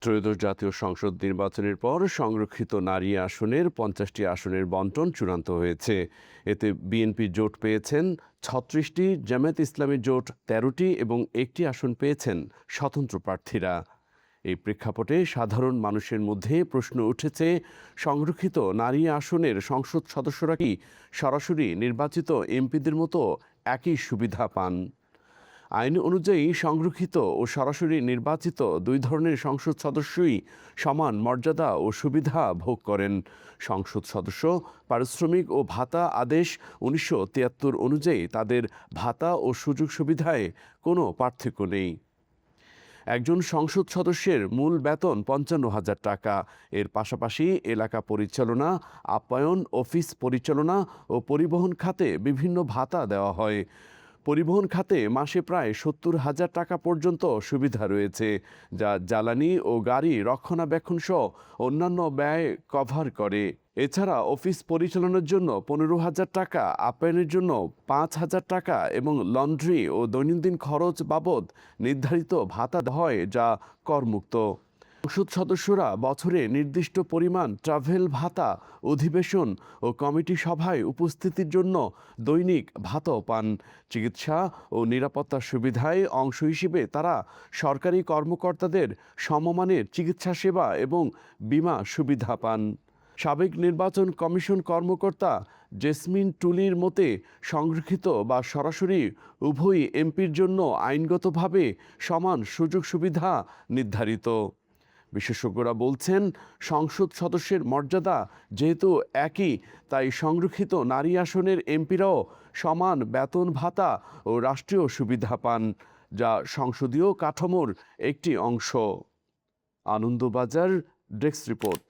ত্রয়োদশ জাতীয় সংসদ নির্বাচনের পর সংরক্ষিত নারী আসনের ৫০টি আসনের বণ্টন চূড়ান্ত হয়েছে। এতে বিএনপি জোট পেয়েছেন ৩৬টি, জামায়াত ইসলামী জোট ১৩টি এবং একটি আসন পেয়েছেন স্বতন্ত্র প্রার্থীরা। এই প্রেক্ষাপটে সাধারণ মানুষের মধ্যে প্রশ্ন উঠেছে, সংরক্ষিত নারী আসনের সংসদ সদস্যরা কি সরাসরি নির্বাচিত এমপিদের মতো একই সুবিধা পান? আইন অনুযায়ী সংরক্ষিত ও সরাসরি নির্বাচিত দুই ধরনের সংসদ সদস্যই সমান মর্যাদা ও সুবিধা ভোগ করেন। সংসদ সদস্য পারিশ্রমিক ও ভাতা আদেশ ১৯৭৩ অনুযায়ী তাদের ভাতা ও সুযোগ সুবিধায় কোনো পার্থক্য নেই। একজন সংসদ সদস্যের মূল বেতন ৫৫,০০০ টাকা। এর পাশাপাশি এলাকা পরিচালনা, আপ্যায়ন, অফিস পরিচালনা ও পরিবহন খাতে বিভিন্ন ভাতা দেওয়া হয়। পরিবহন খাতে মাসে প্রায় ৭০,০০০ টাকা পর্যন্ত সুবিধা রয়েছে, যা জ্বালানি ও গাড়ি রক্ষণাবেক্ষণ সহ অন্যান্য ব্যয় কভার করে। এছাড়া অফিস পরিচালনার জন্য ১৫,০০০ টাকা, আপ্যায়নের জন্য ৫,০০০ টাকা এবং লন্ড্রি ও দৈনন্দিন খরচ বাবদ নির্ধারিত ভাতা হয়, যা করমুক্ত। সংসদ সদস্যরা বছরে নির্দিষ্ট পরিমাণ ট্রাভেল ভাতা, অধিবেশন ও কমিটি সভায় উপস্থিতির জন্য দৈনিক ভাতাও পান। চিকিৎসা ও নিরাপত্তা সুবিধায় অংশ হিসেবে তারা সরকারি কর্মকর্তাদের সমমানের চিকিৎসা সেবা এবং বীমা সুবিধা পান। সাবেক নির্বাচন কমিশন কর্মকর্তা জেসমিন টুলির মতে, সংরক্ষিত বা সরাসরি উভয়ই এমপির জন্য আইনগতভাবে সমান সুযোগ সুবিধা নির্ধারিত। বিশেষজ্ঞরা বলছেন, সংসদ সদস্যের মর্যাদা যেহেতু একই, তাই সংরক্ষিত নারী আসনের এমপিরাও সমান বেতন ভাতা ও রাষ্ট্রীয় সুবিধা পান, যা সংসদীয় কাঠামোর একটি অংশ। Anandabazar desk report.